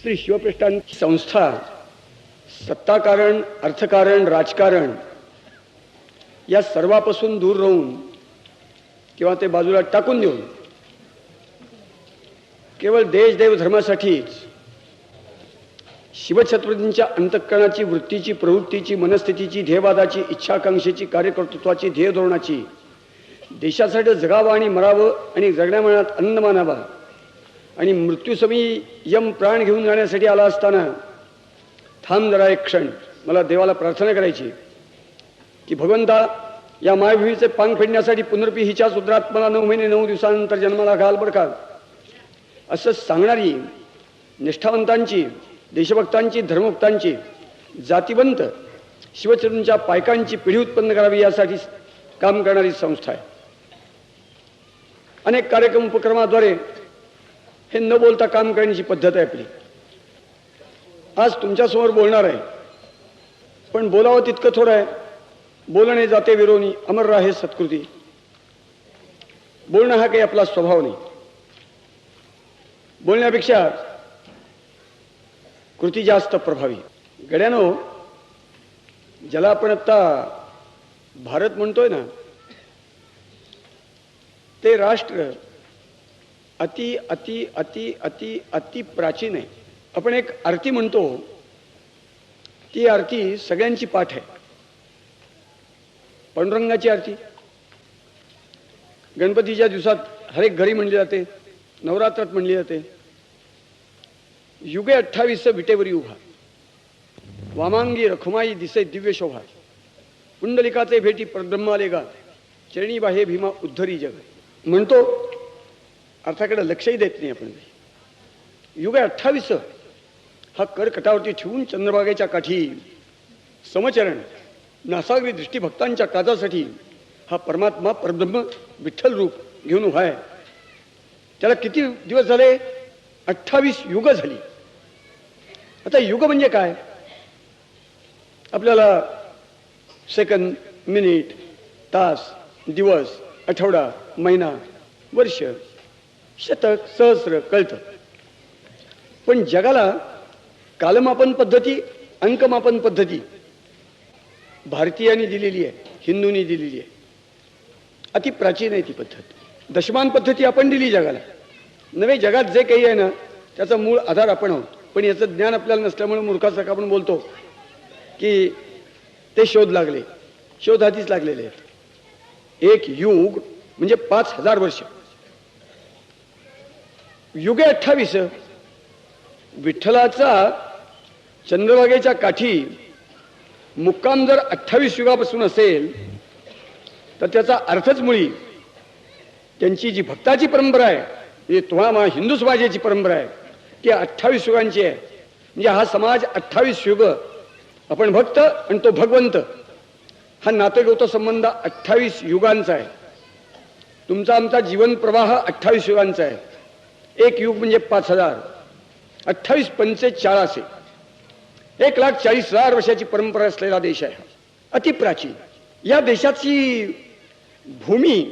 श्री शिवप्रतिष्ठानची संस्था सत्ताकारण, अर्थकारण, राजकारण या सर्वापासून दूर राहून किंवा ते बाजूला टाकून देऊन केवळ देश देव धर्मासाठीच शिवछत्रपतींच्या अंतःकरणाची, वृत्तीची, प्रवृत्तीची, मनस्थितीची, ध्येयवादाची, इच्छाकांक्षेची, कार्यकर्तृत्वाची, ध्येय धोरणाची, देशासाठी जगावं आणि मरावं आणि जगण्या मनात आनंद मानावा आणि मृत्यूसमी यम प्राण घेऊन जाण्यासाठी आला असताना थांब जरा एक क्षण, मला देवाला प्रार्थना करायची की भगवंता या मायभूमीचे पांग फेडण्यासाठी पुनर्पी हिच्याच उदरात मला 9 महिने 9 दिवसानंतर जन्माला घाल बरं का, असं सांगणारी निष्ठावंतांची, देशभक्तांची, धर्मभक्तांची, जातिवंत शिवचरणच्या पायकांची पिढी उत्पन्न करावी यासाठी काम करणारी संस्था आहे. अनेक कार्यक्रम उपक्रमाद्वारे हे न बोलता काम करण्याची पद्धत आहे आपली. आज तुमच्यासमोर बोलणार आहे, पण बोलावं तितकं थोडं आहे. बोलणे जाते विरोनी, अमर राहे सत्कृती. बोलणं हा काही आपला स्वभाव नाही. बोलण्यापेक्षा कृती जास्त प्रभावी. गड्यानो, ज्याला आपण आता भारत म्हणतोय ना, ते राष्ट्र अति अति अति अति अति प्राचीन आहे. आपण एक आरती म्हणतो, ती आरती सगळ्यांची पाठ आहे. पांडुरंगाची आरती गणपतीच्या दिवसात हर एक घरी म्हणली जाते, नवरात्रात म्हणली जाते. युगे 28 विटेवरी उभा, वामांगी रखुमाई दिसे दिव्य शोभा, पुंडलिकाचे भेटी परब्रह्मालेगा, चरणी बाहे भीमा उद्धरी जग म्हणतो. अर्थाकडे लक्षही देत नाही आपण. युगे 28 हा करकटावरती ठेवून चंद्रभागेच्या काठी समचरण नासागरी दृष्टी भक्तांच्या काजासाठी हा परमात्मा परब्रह्म विठ्ठल रूप घेऊन उभा आहे. त्याला किती दिवस झाले? 28 युग झाली. आता युग म्हणजे काय? आपल्याला सेकंद, मिनिट, तास, दिवस, आठवडा, महिना, वर्ष, शतक, सहस्र कळतं. पण जगाला कालमापन पद्धती, अंकमापन पद्धती भारतीयांनी दिलेली आहे, हिंदूंनी दिलेली आहे. अति प्राचीन आहे ती पद्धत. दशमान पद्धती आपण दिली जगाला. नवे जगात जे काही आहे ना, त्याचा मूळ आधार आपण आहोत. पण याचं ज्ञान आपल्याला नसल्यामुळे मूर्खासारखं आपण बोलतो की ते शोध लागले. शोध आधीच लागलेले आहेत. एक युग म्हणजे 5000 वर्ष. युगे 28. विठ्ठलाचा चंद्रभागेच्या काठी मुक्काम जर 28 युगापासून असेल तर त्याचा अर्थच मुळी त्यांची जी भक्ताची परंपरा आहे, म्हणजे तुम्हाला हिंदू समाजाची परंपरा आहे, ती 28 युगांची आहे. म्हणजे हा समाज 28 युग, आपण भक्त आणि तो भगवंत, हा नातेगोत संबंध 28 युगांचा आहे. तुमचा आमचा जीवन प्रवाह 28 युगांचा आहे. एक युग म्हणजे 5000, 28 पंचे 40, 1,40,000 वर्षाची परंपरा असलेला देश आहे. अतिप्राचीन. या देशाची भूमी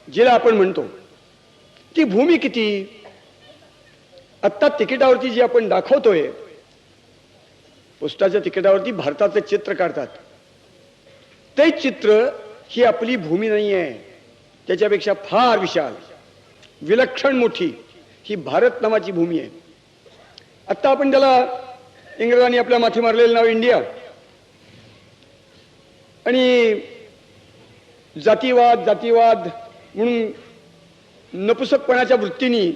जिला आपण म्हणतो, ती भूमी किती? आत्ता तिकिटावरती जी आपण दाखवतोय, पोस्टाच्या तिकिटावरती भारताचं चित्र काढतात, ते चित्र ही आपली भूमी नाही आहे. त्याच्यापेक्षा फार विशाल, विलक्षण मोठी ही भारत नावाची भूमी आहे. आत्ता आपण त्याला इंग्रजांनी आपल्या माथी मारलेलं नाव इंडिया आणि जातीवाद जातीवाद म्हणून नपुसकपणाच्या वृत्तीने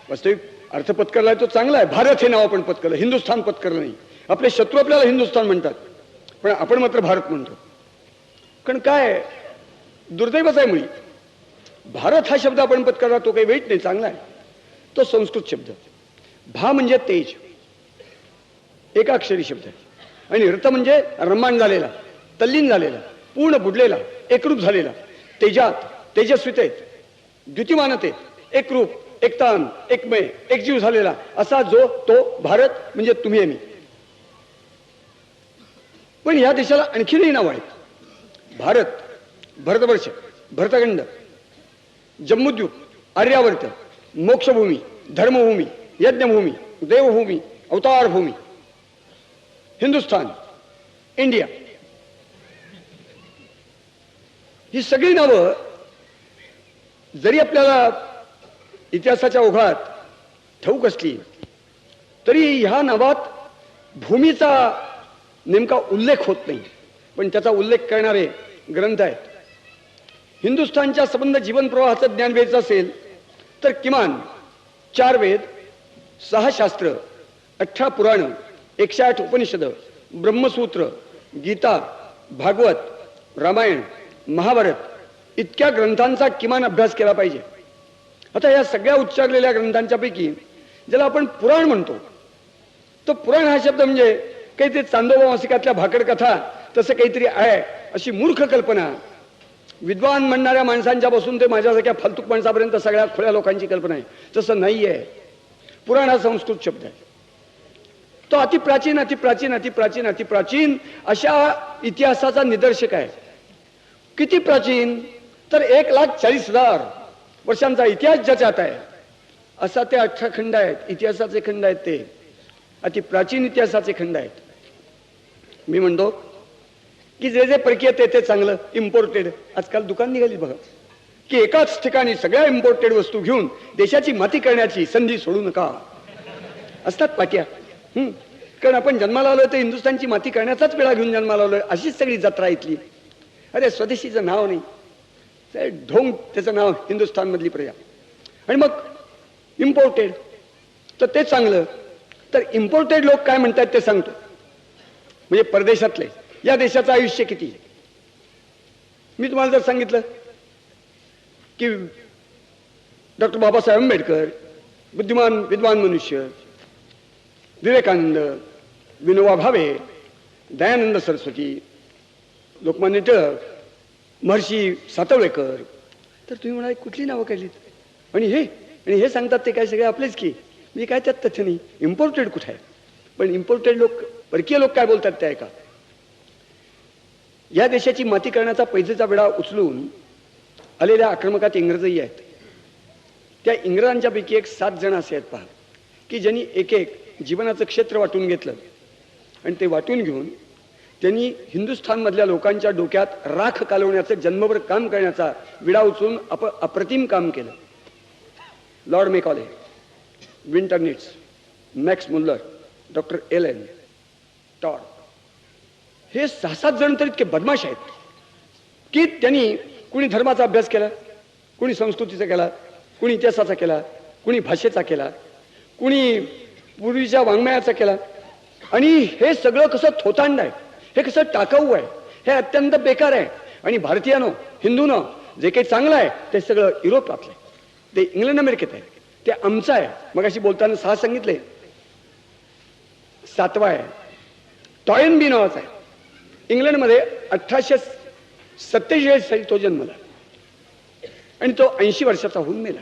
वास्तविक अर्थ पत्करला तो चांगला आहे. भारत हे नाव आपण पत्करलं, हिंदुस्थान पत्करलं नाही. आपले शत्रू आपल्याला हिंदुस्थान म्हणतात, पण आपण मात्र भारत म्हणतो. कारण काय दुर्दैवच आहे. मुळी भारत हा शब्द आपण पत्करला, तो काही वाईट नाही, चांगला आहे. तो संस्कृत शब्द. भा म्हणजे तेज, एकाक्षरी शब्द आहे. आणि रथ म्हणजे रम्माण झालेला, तल्लीन झालेला, पूर्ण बुडलेला, एकरूप झालेला, तेजात, तेजस्वितेत, द्युतिमानतेत, एकरूप, एकतान, एकमय, एकजीव झालेला असा जो तो भारत म्हणजे तुम्ही आणि मी. पण या देशाला आणखीनही नाव आहेत. भारत, भरतवर्ष, भरतखंड, जम्बूद्वीप, आर्यावर्त, मोक्षभूमी, धर्मभूमी, यज्ञभूमी, देवभूमी, अवतार भूमी, हिंदुस्थान, इंडिया, ही सगळी नावं जरी आपल्याला इतिहासाच्या ओघात ठाऊक असली तरी ह्या नावात भूमीचा नेमका उल्लेख होत नाही, पण त्याचा उल्लेख करणारे ग्रंथ आहेत. हिंदुस्थानच्या संबंध जीवन प्रवाहाचं ज्ञान घ्यायचं असेल तर किमान 4 वेद, 6 शास्त्र, 18 पुराण, 108 उपनिषद, ब्रह्मसूत्र, गीता, भागवत, रामायण, महाभारत इतक्या ग्रंथांचा किमान अभ्यास केला पाहिजे. आता या सगळ्या उच्चारलेल्या ग्रंथांच्या पैकी ज्याला आपण पुराण म्हणतो, तो पुराण हा शब्द म्हणजे काहीतरी चांदोबा मासिकातल्या भाकड कथा तसं काहीतरी आहे अशी मूर्ख कल्पना विद्वान म्हणणाऱ्या माणसांच्या पासून ते माझ्यासारख्या फालतूक माणसापर्यंत सगळ्या खुल्या लोकांची कल्पना आहे. तसं नाही आहे. पुराण हा संस्कृत शब्द आहे. तो अतिप्राचीन अतिप्राचीन अतिप्राचीन अतिप्राचीन अशा इतिहासाचा निदर्शक आहे. किती प्राचीन तर 1,40,000 वर्षांचा इतिहास ज्याच्यात आहे असा ते 18 खंड आहेत. इतिहासाचे खंड आहेत, ते अतिप्राचीन इतिहासाचे खंड आहेत. मी म्हणतो की जे जे परकीय ते चांगलं इम्पोर्टेड. आजकाल दुकान निघाली बघा की एकाच ठिकाणी सगळ्या इम्पोर्टेड वस्तू घेऊन देशाची माती करण्याची संधी सोडू नका. असतात पाट्या. कारण आपण जन्माला आलोय तर हिंदुस्थानची माती करण्याचाच वेळा घेऊन जन्माला आलोय अशीच सगळी जत्रा इथली. अरे स्वदेशीचं नाव नाही, ढोंग त्याचं नाव हिंदुस्थान मधली प्रजा. आणि मग इम्पोर्टेड तर ते चांगलं. तर इम्पोर्टेड लोक काय म्हणतात ते सांगतो. म्हणजे परदेशातले या देशाचं आयुष्य किती. मी तुम्हाला जर सांगितलं की डॉक्टर बाबासाहेब आंबेडकर, बुद्धिमान विद्वान मनुष्य, विवेकानंद, विनोबा भावे, दयानंद सरस्वती, लोकमान्य टिळक, महर्षी सातवळेकर, तर तुम्ही म्हणाल कुठली नावं काढलीत. आणि हे सांगतात ते काय सगळे आपलेच की. मी काय त्यात तथ्य नाही. इम्पोर्टेड कुठे आहे. पण इम्पोर्टेड लोक, परकीय लोक काय बोलतात ते ऐका. या देशाची माती करण्याचा पैजेचा विडा उचलून आलेल्या आक्रमकात इंग्रजही आहेत. त्या इंग्रजांच्या पैकी एक 7 जण असे आहेत पहा की ज्यांनी एक एक जीवनाचं क्षेत्र वाटून घेतलं आणि ते वाटून घेऊन त्यांनी हिंदुस्थानमधल्या लोकांच्या डोक्यात राख कालवण्याचं, जन्मभर काम करण्याचा विडा उचलून अप्रतिम काम केलं. Lord Macaulay, Winternitz, Max Muller, doctor Alan Todd, हे 6-7 जण तर इतके बदमाश आहेत की त्यांनी कुणी धर्माचा अभ्यास केला, कुणी संस्कृतीचा केला, कुणी इतिहासाचा केला, कुणी भाषेचा केला, कुणी पूर्वीच्या वाङ्मयाचा केला. आणि हे सगळं कसं थोतांड आहे, हे कसं टाकाऊ आहे, हे अत्यंत बेकार आहे. आणि भारतीयानो, हिंदूनो, जे काही चांगलं आहे ते सगळं युरोपातलं आहे, ते इंग्लंड अमेरिकेत आहे, ते आमचं आहे. मग अशी बोलताना 6 सांगितले. 7वा आहे टॉयनबी नावाचा आहे. इंग्लंडमध्ये 1847 साली तो जन्मला आणि तो 80 वर्षाचा होऊन मेला.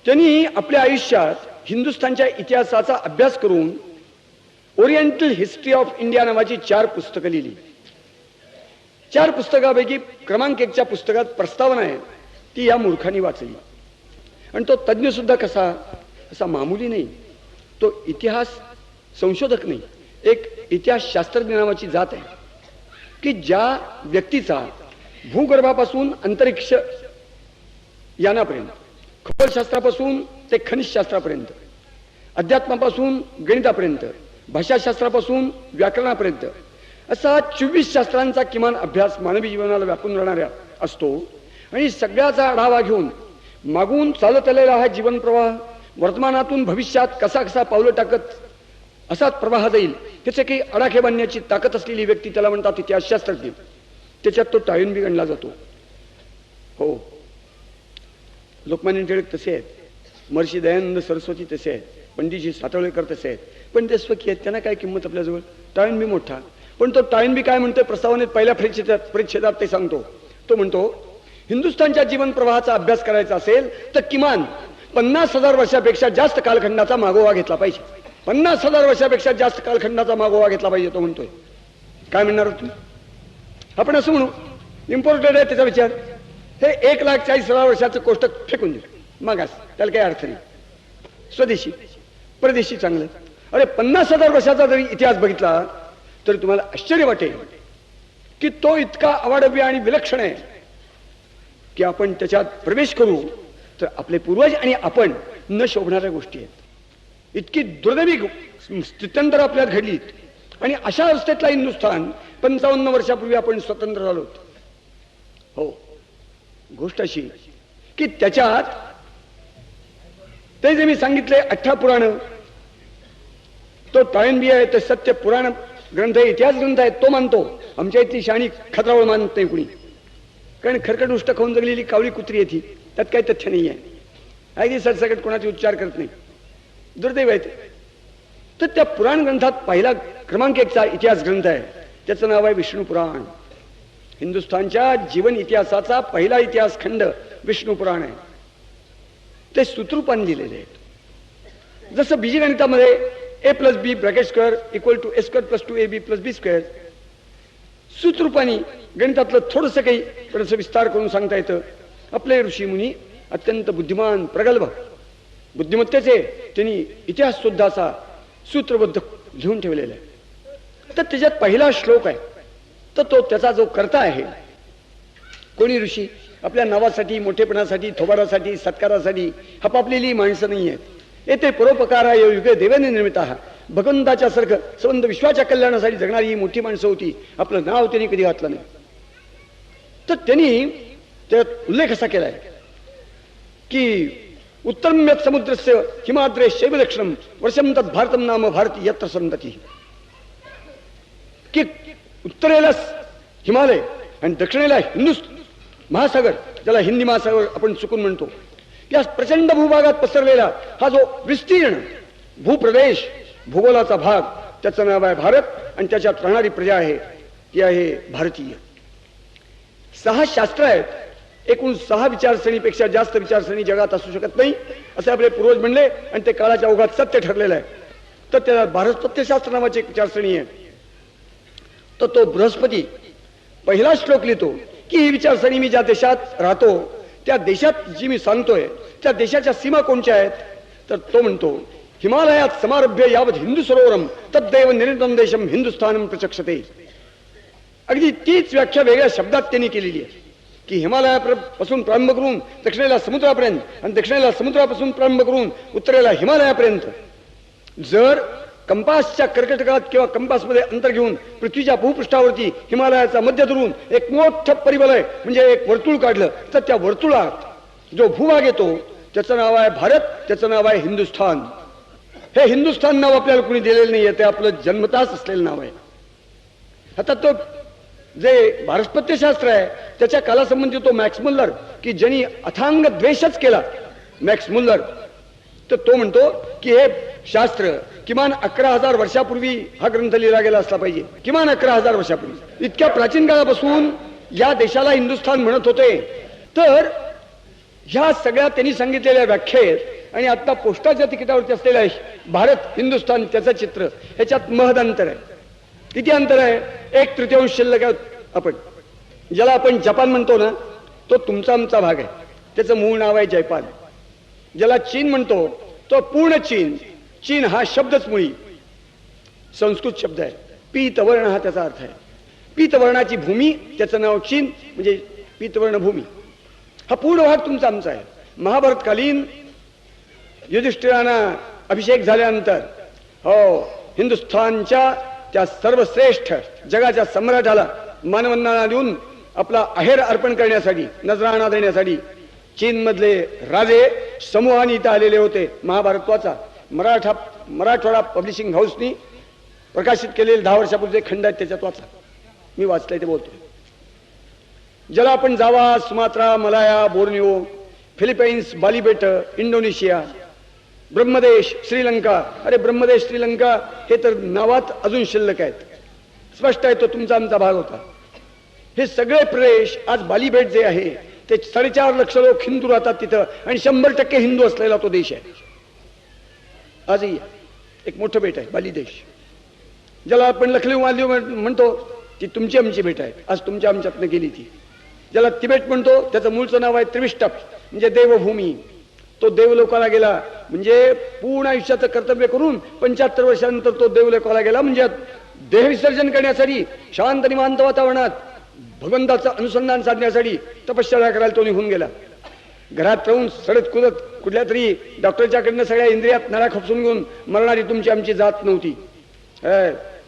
त्यांनी आपल्या आयुष्यात हिंदुस्थानच्या इतिहासाचा अभ्यास करून ओरिएंटल हिस्ट्री ऑफ इंडिया नावाची 4 पुस्तकं लिहिली. 4 पुस्तकापैकी क्रमांक 1च्या पुस्तकात प्रस्तावना आहे ती या मूर्खांनी वाचली. आणि तो तज्ञ सुद्धा कसा, असा मामूली नाही, तो इतिहास संशोधक नाही, एक इतिहास शास्त्रज्ञ नावाची जात आहे की ज्या व्यक्तीचा भूगर्भापासून अंतरिक्ष यानापर्यंत, खगोलशास्त्रापासून ते खनिजशास्त्रापर्यंत, अध्यात्मापासून गणितापर्यंत, भाषाशास्त्रापासून व्याकरणापर्यंत असा 24 शास्त्रांचा किमान अभ्यास मानवी जीवनाला व्यापून राहणारा असतो. आणि सगळ्याचा आढावा घेऊन मागून चालत आलेला हा जीवन प्रवाह वर्तमानातून भविष्यात कसा कसा पावलं टाकत असाच प्रवाह जाईल त्याचे काही आडाखे बांधण्याची ताकद असलेली व्यक्ती त्याला म्हणतात इतिहासशास्त्रज्ञ. त्याच्यात तो टाळून गणला जातो. हो, लोकमान्य टिळक तसे आहेत, महर्षी दयानंद सरस्वती तसे आहेत, पंडितजी सातवळेकर तसे आहेत, पण ते स्वकीय आहेत, त्यांना काय किंमत आपल्याजवळ. टाळणबी मोठा, पण तो टाळणबी काय म्हणतोय प्रस्तावनेत पहिल्या परिच्छेदात ते सांगतो. तो म्हणतो हिंदुस्थानच्या जीवन प्रवाहाचा अभ्यास करायचा असेल तर किमान 50,000 वर्षापेक्षा जास्त कालखंडाचा मागोवा घेतला पाहिजे. 50,000 वर्षापेक्षा जास्त कालखंडाचा मागोवा घेतला पाहिजे तो म्हणतोय. काय म्हणणार तुम्ही? आपण असं म्हणू इम्पोर्टेड आहे त्याचा विचार. हे 1,40,000 वर्षाचं कोष्टक फेकून दिलं मागास, त्याला काही अर्थ नाही. स्वदेशी, परदेशी चांगलं. अरे 50,000 वर्षाचा जरी इतिहास बघितला तर तुम्हाला आश्चर्य वाटेल की तो इतका अवाढव्य आणि विलक्षण आहे की आपण त्याच्यात प्रवेश करू तर आपले पूर्वज आणि आपण न शोभणाऱ्या गोष्टी आहेत. इतकी दुर्दैवी स्थित्यंतर आपल्यात घडलीत. आणि अशा अवस्थेतला हिंदुस्थान 55 वर्षापूर्वी आपण स्वतंत्र झालो. हो, गोष्ट अशी की त्याच्यात ते जे मी सांगितले 18 पुराण, तो ताळंबी आहे, ते सत्य पुराण ग्रंथ आहे, इतिहास ग्रंथ आहे, तो मानतो. आमच्या इथली शाणी खतरावळ मानत नाही कुणी, कारण खरकट उष्ट खाऊन जगलेली कावळी कुत्री आहे ती, त्यात काही तथ्य नाही आहे. अगदी सरसकट कोणाचे उच्चार करत नाही, दुर्दैव आहे ते. तर त्या पुराण ग्रंथात पहिला क्रमांक 1चा इतिहास ग्रंथ आहे, त्याचं नाव आहे विष्णू पुराण. हिंदुस्थानच्या जीवन इतिहासाचा पहिला इतिहास खंड विष्णू पुराण आहे. ते सूत्ररूपाने लिहिलेले आहेत. जसं बीजगणितामध्ये a+b bracket square equal to a² + 2ab + b², सूत्ररूपाने गणितातलं थोडंसं काही थोडंसं विस्तार करून सांगता येतं. आपले ऋषी मुनी अत्यंत बुद्धिमान प्रगल्भ बुद्धिमत्तेचे त्यांनी इतिहास सुद्धा असा सूत्रबद्ध लिहून ठेवलेला आहे. तर त्याच्यात पहिला श्लोक आहे, तर तो त्याचा जो कर्ता आहे, कोणी ऋषी आपल्या नावासाठी, मोठेपणासाठी, थोबारासाठी, सत्कारासाठी हपापलेली माणसं नाही आहेत. येथे परोपकाराय युगे देवाने निर्मिता, भगवंताच्या सारखं संबंध विश्वाच्या कल्याणासाठी जगणारी ही मोठी माणसं होती. आपलं नाव त्यांनी कधी घातलं नाही. तर त्यांनी त्यात उल्लेख असा केलाय की उत्तरम्यत समुद्रस्य हिमाद्रे शैवलक्षणम वर्षम तत् भारतम नाम भारती यत्र संतती, की उत्तरेला हिमालय आणि दक्षिणेला हिंदू महासागर, ज्याला हिंदी महासागर आपण चुकून म्हणतो, या प्रचंड भूभागात पसरलेला हा जो विस्तीर्ण भूप्रदेश, भूगोलाचा भाग, त्याचं नाव आहे भारत. आणि त्याच्यात राहणारी प्रजा आहे ती आहे भारतीय. 6 शास्त्र आहेत. एकूण 6 विचारसरणीपेक्षा जास्त विचारसरणी जगात असू शकत नाही असे आपले पूर्वज म्हणले, आणि ते काळाच्या ओघात सत्य ठरलेलं आहे. तर त्याला बृहस्पत्यशास्त्र नावाची एक विचारसरणी आहे. तर तो बृहस्पती पहिला श्लोक लिहितो की ही विचारसरणी मी ज्या देशात राहतो त्या देशात जी मी सांगतोय त्या देशाच्या सीमा कोणत्या आहेत. तर तो म्हणतो हिमालयात समारभ्य यावत हिंदू सरोवरम तद्दैव निर्णम देशम हिंदुस्थानम प्रचक्षते. अगदी तीच व्याख्या वेगळ्या शब्दात त्यांनी केलेली आहे की हिमालयापासून प्रारंभ करून दक्षिणेला समुद्रापर्यंत आणि दक्षिणेला समुद्रापासून प्रारंभ करून उत्तरेला हिमालयापर्यंत. जर कंपासच्या कर्कटकात किंवा कंपासमध्ये अंतर घेऊन पृथ्वीच्या भूपृष्ठावरती हिमालयाचा मध्य धरून एक मोठं परिवलय म्हणजे एक वर्तुळ काढलं तर त्या वर्तुळात जो भूभाग येतो त्याचं नाव आहे भारत, त्याचं नाव आहे हिंदुस्थान. हे हिंदुस्थान नाव आपल्याला कुणी दिलेलं नाहीये, ते आपलं जन्मताच असलेलं नाव आहे. आता तो जे बृहस्पत्यशास्त्र आहे त्याच्या कालासंबंधी तो मॅक्स मुल्लर, की ज्यांनी अथांग द्वेषच केला मॅक्स मुल्लर, तर तो म्हणतो की हे शास्त्र किमान 11,000 वर्षापूर्वी हा ग्रंथ लिहिला गेला असला पाहिजे. किमान 11,000 वर्षापूर्वी. इतक्या प्राचीन काळापासून या देशाला हिंदुस्थान म्हणत होते. तर ह्या सगळ्या त्यांनी सांगितलेल्या व्याख्येत आणि आता पोस्टाच्या तिकिटावरती असलेल्या भारत हिंदुस्थान त्याचं चित्र, ह्याच्यात महद अंतर आहे. किती अंतर आहे? 1/3 शिल्लक आहे. आपण ज्याला आपण जपान म्हणतो ना, तो तुमचा आमचा भाग आहे, त्याचं मूळ नाव आहे जयपान. ज्याला चीन म्हणतो तो पूर्ण चीन. चीन हा शब्दच मुळी संस्कृत शब्द आहे. पीतवर्ण हा त्याचा अर्थ आहे. पीतवर्णाची भूमी, त्याचं नाव चीन, म्हणजे पीतवर्ण भूमी. हा पूर्ण भाग तुमचा आमचा आहे. महाभारतकालीन युधिष्ठिरांना अभिषेक झाल्यानंतर हो हिंदुस्थानच्या त्या सर्वश्रेष्ठ जगाच्या सम्राटाला मानवंदना देऊन आपला आहेर अर्पण करण्यासाठी, नजराणा देण्यासाठी चीन मधले राजे समूहाने इथं आलेले होते. महाभारतवाचा मराठवाडा पब्लिशिंग हाऊसनी प्रकाशित केलेले 10 वर्षापूर्वीचे खंड आहेत, त्याच्यात वाचा. मी वाचलंय ते बोलतो. ज्याला आपण जावा, सुमात्रा, मलाया, बोर्निओ, फिलिपाईन्स, बाली बेट, इंडोनेशिया, ब्रह्मदेश, श्रीलंका. अरे ब्रह्मदेश, श्रीलंका हे तर नावात अजून शिल्लक आहेत. स्पष्ट आहे तो तुमचा आमचा भाग होता. हे सगळे प्रदेश आज बाली बेट जे आहे ते 4.5 लक्ष लोक हिंदू राहतात तिथं, आणि 100% हिंदू असलेला तो देश आहे. आजही एक मोठं बेट आहे बाली देश. ज्याला आपण लखनऊ मालदीव म्हणतो ती तुमची आमची बेट आहे, आज तुमच्या आमच्यातनं गेली ती. ज्याला तिबेट म्हणतो त्याचं मूळचं नाव आहे त्रिविष्टप, म्हणजे देवभूमी. तो देवलोकाला गेला म्हणजे पूर्ण आयुष्याचं कर्तव्य करून 75 वर्षानंतर तो देवलोकाला गेला म्हणजे देहविसर्जन करण्यासाठी शांत निवांत वातावरणात भगवंताचं अनुसंधान साधण्यासाठी तपश्चर्या करायला तो निघून गेला. घरात राहून सडत कुदत कुठल्या तरी डॉक्टरच्याकडनं सगळ्या इंद्रियात नळा खपसून घेऊन मरणारी तुमची आमची जात नव्हती.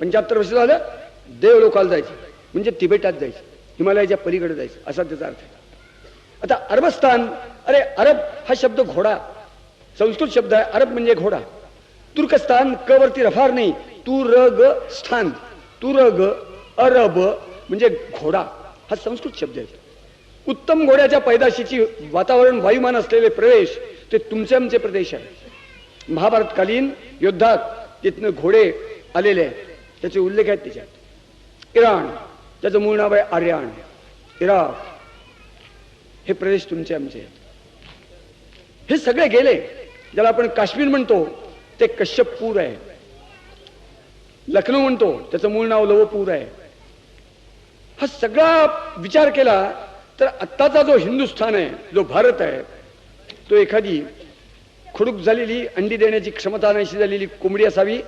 75 वर्ष झालं देवलोकाला जायचं म्हणजे तिबेटात जायचं, हिमालयाच्या पलीकडे जायचं असा त्याचा अर्थ आहे. आता अरबस्थान, अरे अरब हा शब्द घोडा संस्कृत शब्द आहे. अरब म्हणजे घोडा. तुर्कस्तान क वरती रफार नाही, तुरग स्थान, तुरग अरब म्हणजे घोडा हा संस्कृत शब्द आहे. उत्तम घोड्याच्या पैदाशीची वातावरण वायुमान असलेले प्रदेश ते तुमचे आमचे प्रदेश आहे. महाभारतकालीन युद्धात तिथनं घोडे आलेले आहेत, त्याचे उल्लेख आहेत त्याच्यात. इराण, त्याचं मूळ नाव आहे आर्याण, इराक, हे प्रदेश तुमचे आमचे आहेत. हे सगळे गेले. ज्याला आपण काश्मीर म्हणतो ते कश्यपपूर आहे. लखनौ म्हणतो त्याचं मूळ नाव लवपूर आहे. हा सगळा विचार केला तर आत्ताचा जो हिंदुस्थान आहे, जो भारत आहे, तो एखादी खुडूक झालेली अंडी देण्याची क्षमता नाहीशी झालेली कोंबडी असावी.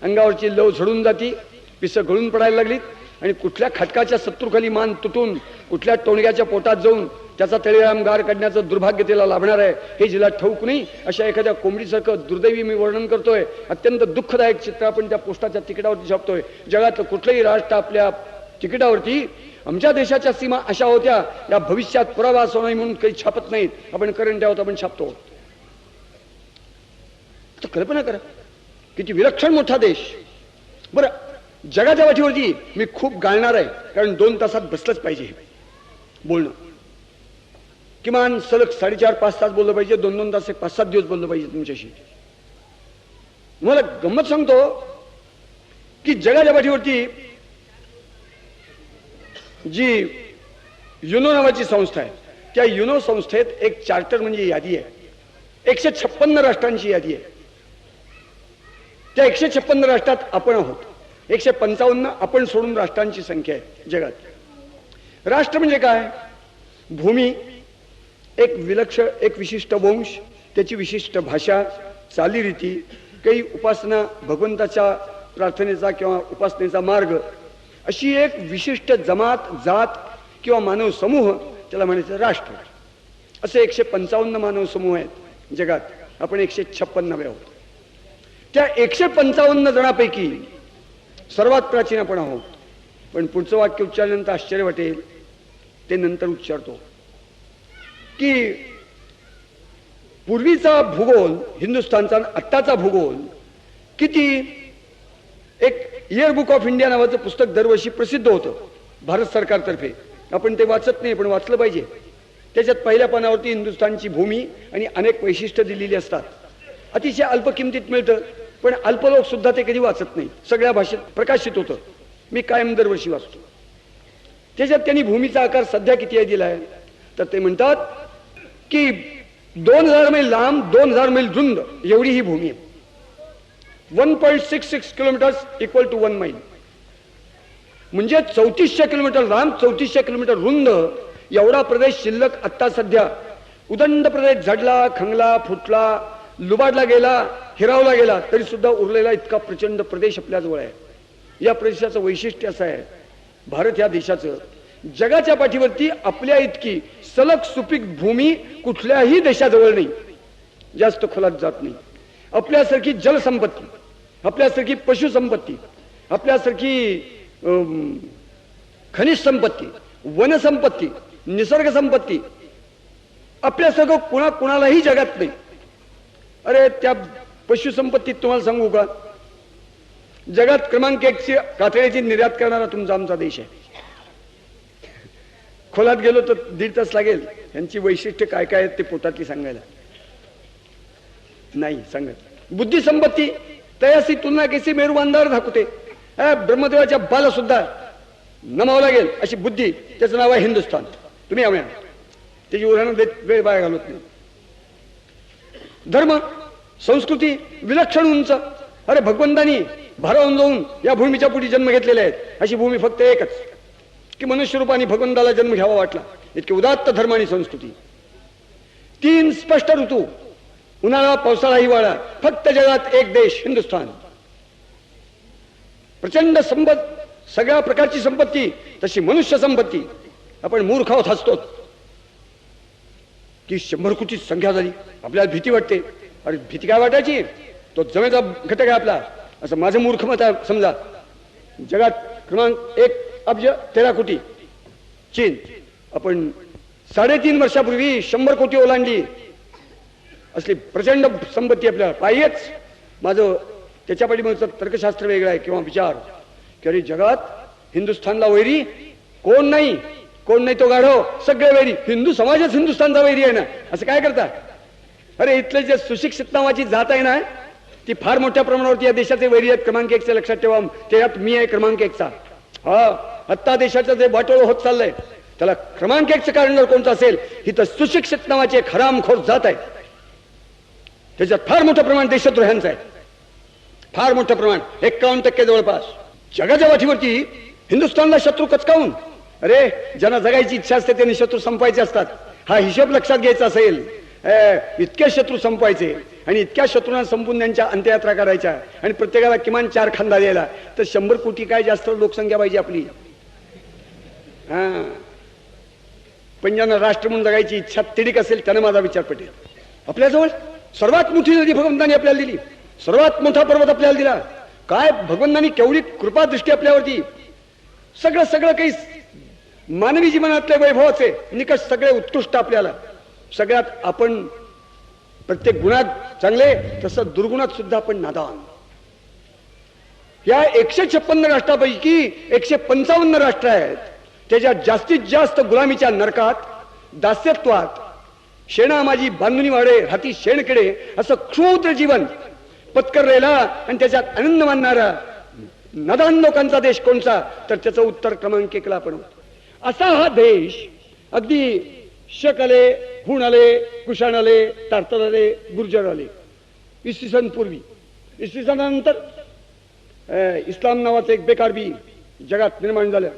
अंगावरची लव झडून जाती, पिसं गळून पडायला लागलीत आणि कुठल्या खटकाच्या शत्रूखाली मान तुटून कुठल्या टोणग्याच्या पोटात जाऊन त्याचा तळेराम गार काढण्याचं दुर्भाग्य तिला लाभणार आहे हे जिला ठाऊक नाही. अशा एखाद्या कोंबडीसारखं दुर्दैवी मी वर्णन करतोय. अत्यंत दुःखदायक चित्र आपण त्या पोस्टाच्या तिकिटावरती छापतोय. जगातलं कुठलंही राष्ट्र आपल्या तिकिटावरती आमच्या देशाच्या सीमा अशा होत्या, या भविष्यात पुरावा असो नाही म्हणून काही छापत नाहीत. आपण करंट आहोत, आपण छापतो. तर कल्पना करा किती विलक्षण मोठा देश. बरं, जगाच्या वाटीवरती मी खूप गाळणार आहे, कारण 2 तासात बसलंच पाहिजे बोलणं. किमान सलग 4.5-5 तास बोललं पाहिजे, 2-2 तास 5-7 दिवस बोललं पाहिजे तुमच्याशी. मला गंमत सांगतो की जगाच्या वाटीवरती जी युनो नावाची संस्था आहे, त्या युनो संस्थेत एक चार्टर म्हणजे यादी आहे. 156 राष्ट्रांची यादी आहे. त्या 156 राष्ट्रात आपण आहोत. 155 आपण सोडून राष्ट्रांची संख्या आहे जगात. राष्ट्र म्हणजे काय? भूमी, एक विशिष्ट वंश, त्याची विशिष्ट भाषा, चालीरीती, काही उपासना, भगवंताच्या प्रार्थनेचा किंवा उपासनेचा मार्ग, अशी एक विशिष्ट जमात, जात किंवा मानव समूह, त्याला म्हणायचं राष्ट्र. असे 155 मानव समूह आहेत जगात. आपण 156 आहोत. त्या 155 जणांपैकी सर्वात प्राचीन आपण आहोत. पण पुढचं वाक्य उच्चारल्यानंतर आश्चर्य वाटेल, ते नंतर उच्चारतो की पूर्वीचा भूगोल हिंदुस्थानचा, आत्ताचा भूगोल किती. एक इयर बुक ऑफ इंडिया नावाचं पुस्तक दरवर्षी प्रसिद्ध होतं भारत सरकारतर्फे. आपण ते वाचत नाही, पण वाचलं पाहिजे. त्याच्यात पहिल्या पानावरती हिंदुस्थानची भूमी आणि अनेक वैशिष्ट्य दिलेली असतात. अतिशय अल्प किमतीत मिळतं, पण अल्प लोक सुद्धा ते कधी वाचत नाही. सगळ्या भाषेत प्रकाशित होतं. मी कायम दरवर्षी वाचतो. त्याच्यात त्यांनी भूमीचा आकार सध्या किती आहे दिलाय, तर ते म्हणतात की 2000 मैल लांब, 2000 मैल रुंद एवढी ही भूमी आहे. 1.66 किलोमीटर इक्वल टू 1 मैल, म्हणजे 3400 किलोमीटर लांब, 3400 किलोमीटर रुंद एवढा प्रदेश शिल्लक आत्ता सध्या. उदंड प्रदेश झडला, खंगला, फुटला, लुबाडला गेला, हिरावला गेला, तरी सुद्धा उरलेला इतका प्रचंड प्रदेश आपल्याजवळ आहे. या प्रदेशाचं वैशिष्ट्य असं आहे, भारत या देशाचं जगाच्या पाठीवरती आपल्या इतकी सलग सुपीक भूमी कुठल्याही देशाजवळ नाही, जास्त खोलात जात नाही. आपल्यासारखी जलसंपत्ती, आपल्यासारखी पशुसंपत्ती, आपल्यासारखी खनिज संपत्ती, वनसंपत्ती, निसर्ग संपत्ती आपल्यासारखं कुणालाही जगात नाही. अरे त्या पशुसंपत्तीत तुम्हाला सांगू का, जगात क्रमांक 1 ची कातळ्याची निर्यात करणारा तुमचा आमचा देश आहे. खोलात गेलो तर 1.5 तास लागेल. यांची वैशिष्ट्य काय काय आहेत ते पोटातली सांगायला नाही सांगत. बुद्धी संपत्ती तयासी तुलना कैसी मेरुबांधावर दाखवते. ब्रह्मदेवाच्या बाला सुद्धा नमावं लागेल अशी बुद्धी, त्याचं नाव आहे हिंदुस्थान. तुम्ही आम्ही त्याची उदाहरण देत वेळ बाहेर घालत नाही. धर्म संस्कृती विलक्षण उंच. अरे भगवंतानी भारावून जाऊन या भूमीच्या पुढे जन्म घेतलेले आहेत. अशी भूमी फक्त एकच की मनुष्य रूपाने भगवंताला जन्म घ्यावा वाटला. इतके उदात्त धर्म आणि संस्कृती. 3 स्पष्ट ऋतू, उन्हाळा पावसाळा हिवाळा, फक्त जगात एक देश हिंदुस्थान. प्रचंड सगळ्या प्रकारची संपत्ती, तशी मनुष्य संपत्ती. आपण मूर्ख आहोत, हसतो की 100 कोटी संख्या झाली, आपल्याला भीती वाटते. अरे भीती काय वाटायची, तो जमेचा घटक आहे आपला, असं माझं मूर्ख मत आहे. समजा जगात क्रमांक 1 अब्ज 13 कोटी चीन, आपण 3.5 वर्षापूर्वी 100 कोटी ओलांडली. असली प्रचंड संपत्ती आपल्याला पाहिजेच. माझं त्याच्या पाठीमागचं तर्कशास्त्र वेगळं आहे किंवा विचार की अरे जगात हिंदुस्थानला वैरी कोण नाही, कोण नाही तो गाढव, सगळे वैरी. हिंदू समाजच हिंदुस्थानचा वैरी आहे ना, असं काय करता. अरे इथले जे सुशिक्षित नावाची जात आहे ना, ती फार मोठ्या प्रमाणावरती या देशाचे वैरी आहेत. क्रमांक 1 लक्षात ठेवा, त्यात मी आहे क्रमांक 1. हा आत्ता देशाचं जे वाटोळ होत चाललंय त्याला क्रमांक 1चं कारण जर कोणतं असेल, ही तर सुशिक्षित नावाची एक हरामखोर जात आहे. त्याच्यात फार मोठं प्रमाण देशद्रोह्यांचं आहे, फार मोठं प्रमाण, 51% जवळपास. जगाच्या वाटीवरती हिंदुस्थानला शत्रू कचकावून, अरे ज्यांना जगायची इच्छा असते त्यांनी शत्रू संपवायचे असतात. हा हिशोब लक्षात घ्यायचा असेल, इतके शत्रू संपवायचे आणि इतक्या शत्रूंना संपून त्यांच्या अंत्ययात्रा करायच्या आणि प्रत्येकाला किमान 4 खांदा द्यायला, तर 100 कोटी काय जास्त लोकसंख्या पाहिजे आपली. पण ज्यांना राष्ट्र म्हणून जगायची इच्छा तिडीक असेल त्यांना माझा विचार पटेल. आपल्याजवळ सर्वात मोठी नदी भगवंतांनी आपल्याला दिली, सर्वात मोठा पर्वत आपल्याला दिला. काय भगवंतांनी केवढी कृपा दृष्टी आपल्यावरती. सगळं काही मानवी जीवनातले वैभवाचे निकष सगळे उत्कृष्ट आपल्याला. सगळ्यात आपण प्रत्येक गुणात चांगले, तसं दुर्गुणात सुद्धा आपण नादान. या 156 राष्ट्रापैकी 155 राष्ट्र आहेत त्याच्या जास्तीत जास्त गुलामीच्या नरकात, दास्यत्वात, शेणा माझी बांधुनी वाडे हाती शेणकिडे असं क्षुद्र जीवन पत्करलेला आणि त्याच्यात आनंद मानणारा नादान लोकांचा देश कोणता, तर त्याचं उत्तर क्रमांक 1ला आपण. असा हा देश अगदी शक आले, हुण आले, कुशाण आले, तारतर आले, गुर्जर आले, इसवी सन पूर्वी. इसवी सनानंतर इस्लाम नावाचं एक बेकार बी जगात निर्माण झालं.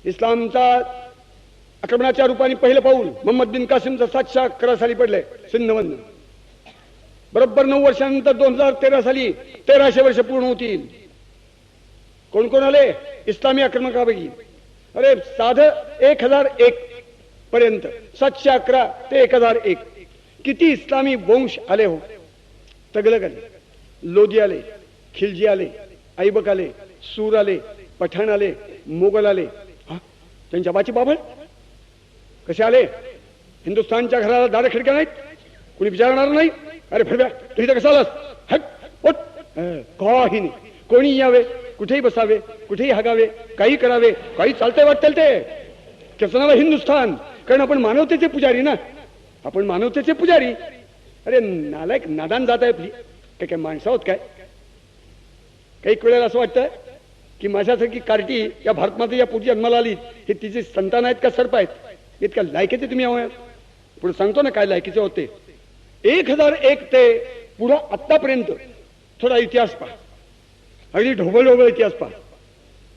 इस्लामचा आक्रमणाच्या रूपाने पहिलं पाऊल मोहम्मद बिन कासिमचं 711 साली पडलंय सिंधमधनं. बरोबर 9 वर्षानंतर 2013 साली 1300 वर्ष पूर्ण होतील. कोण कोण आले इस्लामी आक्रमकापैकी? अरे साधं 1001 पर्यंत, 711 ते 1001 किती इस्लामी वंश आले हो. तगलक आले, लोधी आले, खिलजी आले, ऐबक आले, सूर आले, पठाण आले, मोगल आले. त्यांच्या बाची बाबळ कसे आले? हिंदुस्थानच्या घराला दार खिडक्या नाहीत, कुणी विचारणार नाही. अरे फडव्या तू इथं कसा आलास? हट ओट, काही नाही. कोणी यावे, कुठेही बसावे, कुठेही हागावे, काही करावे, काही चालतंय वाटतं ते. त्याचं नाव हिंदुस्थान. कारण आपण मानवतेचे पुजारी ना, आपण मानवतेचे पुजारी. अरे नालायक नादान जात आहे आपली. काय माणसं आहोत काय? काही वेळेला असं वाटतं की माझ्यासारखी कार्टी या भारतमाते या पुढची जन्माला आली, हे तिचे संतान आहेत का सर्प आहेत? इतक्या लायकीचे तुम्ही आहो. पुढे सांगतो ना काय लायकीचे होते. 1001 ते पुढं आत्तापर्यंत थोडा इतिहास पहा, अगदी ढोबळ इतिहास पहा.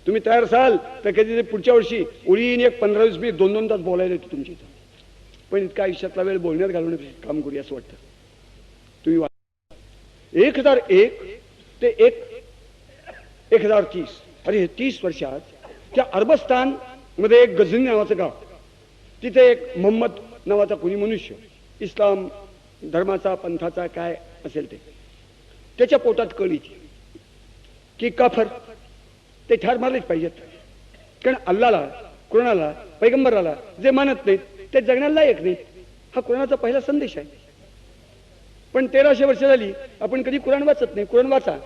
तुम्ही तयार असाल तर कधी पुढच्या वर्षी ओळीने 15-20 मिनिट 2-2 तास बोलायला येतो तुमच्या इथं. पण इतका आयुष्यातला वेळ बोलण्यात घालवण्यात काम करूया असं वाटतं. तुम्ही 1001 ते 1030, अरे हे 30 वर्षात त्या अरबस्तान मध्ये एक गझनी नावाचं गाव, तिथे एक मोहम्मद नावाचा कोणी मनुष्य, इस्लाम धर्माचा पंथाचा काय असेल ते, त्याच्या पोटात कळी की काफर ते ठार मारलेच पाहिजेत. कारण अल्लाला, कुराणाला, पैगंबराला जे मानत नाहीत ते जगण्याला लायक नाहीत. हा कुराणाचा पहिला संदेश आहे. पण 1300 वर्ष झाली आपण कधी कुराण वाचत नाही. कुराण वाचा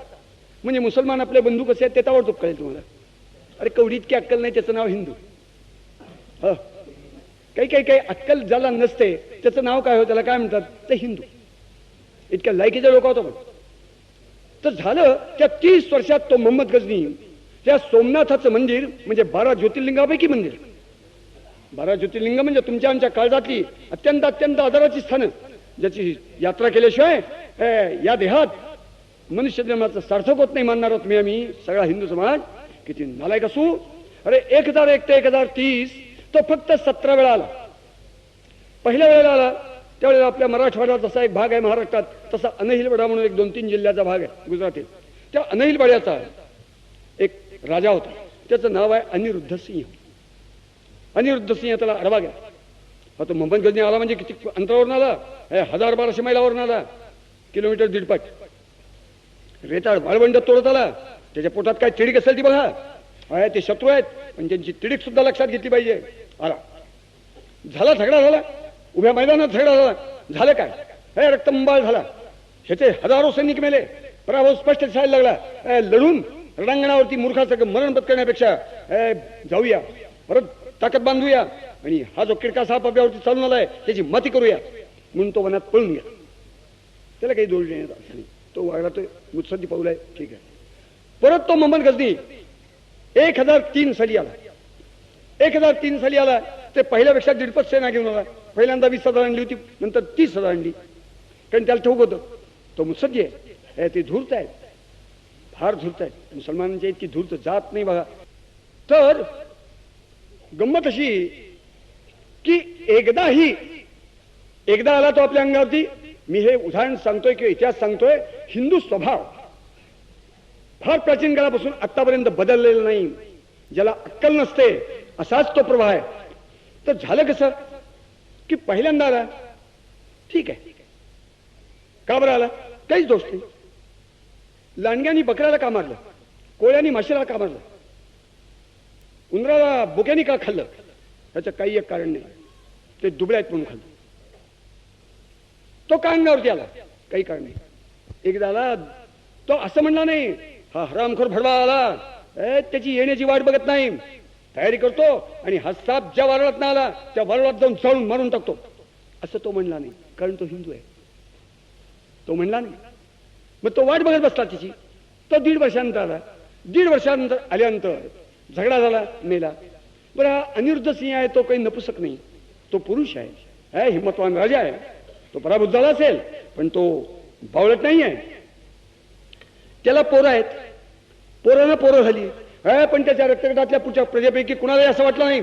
म्हणजे मुसलमान आपले बंधू कसे आहेत ते ताबडतोब कळेल तुम्हाला. अरे कवडी इतकी अक्कल नाही, त्याचं नाव हिंदू. काही अक्कल ज्याला नसते त्याचं नाव काय हो, त्याला काय म्हणतात? ते हिंदू. इतक्या लायकीचे लोक होतो. तर झालं त्या 30 वर्षात तो मोहम्मद गजनी त्या सोमनाथाचं मंदिर म्हणजे 12 ज्योतिर्लिंगापैकी मंदिर. 12 ज्योतिर्लिंग म्हणजे तुमच्या आमच्या काळजातली अत्यंत आदराची स्थानं, ज्याची यात्रा केल्याशिवाय या देहात मनुष्य जन्माचं सार्थक होत नाही मानणार आहोत मी आम्ही सगळा हिंदू समाज. किती नालायक असू. अरे 1001 ते 1030 तो फक्त 17 वेळा आला. पहिल्या वेळेला आला त्यावेळेला आपल्या मराठवाड्यात असा एक भाग आहे महाराष्ट्रात तसा अनहिलवाडा म्हणून एक 2-3 जिल्ह्याचा भाग आहे गुजरातील. त्या अनहिलवाड्याचा एक राजा होता, त्याचं नाव आहे अनिरुद्ध सिंह. अनिरुद्ध सिंह त्याला आडवा गेला. तो मोहम्मद गजनी आला म्हणजे किती अंतरावरून आला, 1000-1200 मैलावरून आला, किलोमीटर 1.5 रेताळ वाळवंड तोडत आला. त्याच्या पोटात काय तिडीक असेल ती बघा. ते शत्रू आहेत पण त्यांची तिडीक सुद्धा लक्षात घेतली पाहिजे. आला, झाला झगडा झाला, उभ्या मैदानात झगडा झाला. झालं काय, रक्तबंबाळ झाला. ह्याचे हजारो सैनिक मेले. पराभव स्पष्ट दिसायला लागला. लढून रणांगणावरती मूर्खाचं मरण पत्करण्यापेक्षा जाऊया, परत ताकद बांधूया आणि हा जो किडका साप आपल्यावरती चालून आलाय त्याची माती करूया म्हणून तो वनात पळून गेला. त्याला काही दोष देण्यात अर्थ नाही. तो वागला, तो मुत्सद्दी पाऊल आहे, ठीक आहे. परत तो मोहम्मद गजनी 1003 साली आला. 1003 साली आला ते पहिल्यापेक्षा 1.5 सेना घेऊन आला. पहिल्यांदा 20,000 आणली होती, नंतर 30,000 आणली. कारण त्याला ठोक होतं, तो मुत्सद्दी आहे, ते धूर्त आहेत, फार धूर्त आहेत. मुसलमानांच्या इतकी धूर्त जात नाही बघा. तर गंमत अशी की एकदा आला तो आपल्या अंगावरती. मी हे उदाहरण सांगतोय किंवा इतिहास सांगतोय. हिंदू स्वभाव फार प्राचीन काळापासून आतापर्यंत बदललेला नाही. ज्याला अक्कल नसते असाच तो प्रवाह आहे. तर झालं कसं की पहिल्यांदा आला, ठीक आहे, का बरं आला, काहीच दोष नाही. लांडग्यानी बकऱ्याला का मारलं, कोळ्यानी माशीला का मारलं, उंदराला बोक्यानी का खाल्लं, त्याचं काही एक कारण नाही. ते दुबळे आहेत म्हणून खाल्लं. तो का अंगावरती आला, काही कारण नाही. एकदा आला तो असं म्हणला नाही, हा हरामखोर भडवा आला, त्याची येण्याची वाट बघत नाही, तयारी करतो आणि हा साप ज्या वारुळात आला त्या वारुळात जाऊन चाळून मारून टाकतो, असं तो म्हणला नाही. कारण तो हिंदू आहे. तो म्हणला नाही. मग तो वाट बघत बसला त्याची. तो 1.5 वर्षानंतर आला. 1.5 वर्षानंतर आल्यानंतर झगडा झाला, मेला. बरं, हा अनिरुद्ध सिंह आहे, तो काही नपुसक नाही, तो पुरुष आहे, हिम्मतवान राजा आहे. तो पराभूत झाला असेल पण तो बावळट नाही आहे. त्याला पोरं आहेत, पोरांना पोरं झाली, पण त्याच्या रक्तगटातल्या पुढच्या प्रजेपैकी कुणालाही असं वाटलं नाही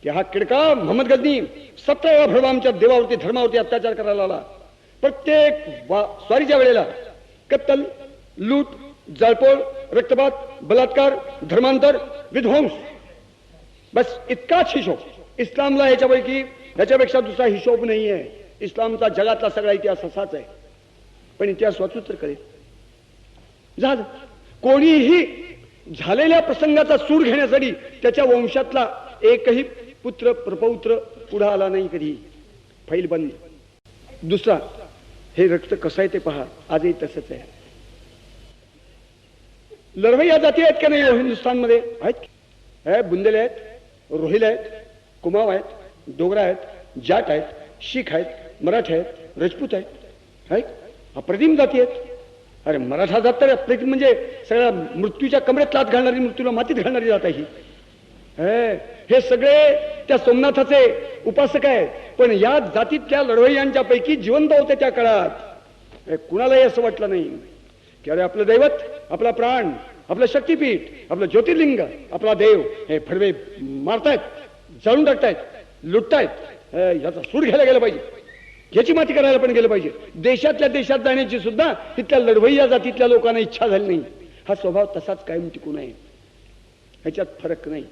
की हा किडका मोहम्मद गजनी 17 वेळा भडवा आमच्या देवावरती धर्मावरती अत्याचार करायला आला. प्रत्येक स्वारीच्या वेळेला कत्तल, लूट, जाळपोळ, रक्तपात, बलात्कार, धर्मांतर, विध्वंस, बस इतकाच हिशोब. इस्लामला ह्याच्यापेक्षा दुसरा हिशोब नाही आहे. इस्लामचा जगातला सगळा इतिहास असाच आहे. पण इतिहास वाचूच तर कळेल. झालं, कोणीही झालेल्या प्रसंगाचा सूड घेण्यासाठी त्याच्या वंशातला एकही पुत्र प्रपौत्र पुढे आला नाही कधी. फैल बंद. दुसरा, हे रक्त कसं आहे ते पहा. आजही तसंच आहे. लढवय्या जाती आहेत का नाही हिंदुस्थानमध्ये? आहेत. बुंदेले आहेत, रोहिले आहेत, कुमाव आहेत, डोगरा आहेत, जाट आहेत, शीख आहेत, मराठे आहेत, राजपूत आहेत. अप्रतिम जाती आहेत. अरे मराठा जात तर अप्रतिम, म्हणजे सगळ्या मृत्यूच्या कमरेत लात घालणारी, मृत्यूला मातीत घालणारी जात आहे ही. हे सगळे त्या सोमनाथाचे उपासक आहेत. पण या जातीतल्या लढवय्यांच्या पैकी जिवंत होते त्या काळात. कुणालाही असं वाटलं नाही की अरे आपलं दैवत, आपला प्राण, आपलं शक्तीपीठ, आपलं ज्योतिर्लिंग, आपला देव हे फडवे मारतायत, जाळून टाकतायत, लुटतायत, याचा सूड घ्यायला गेलं पाहिजे, याची माती करायला पण गेलं पाहिजे. देशातल्या देशात जाण्याची सुद्धा तिथल्या लढवय्या जातीतल्या लोकांना इच्छा झाली नाही. हा स्वभाव तसाच कायम टिकून आहे, ह्याच्यात फरक नाही.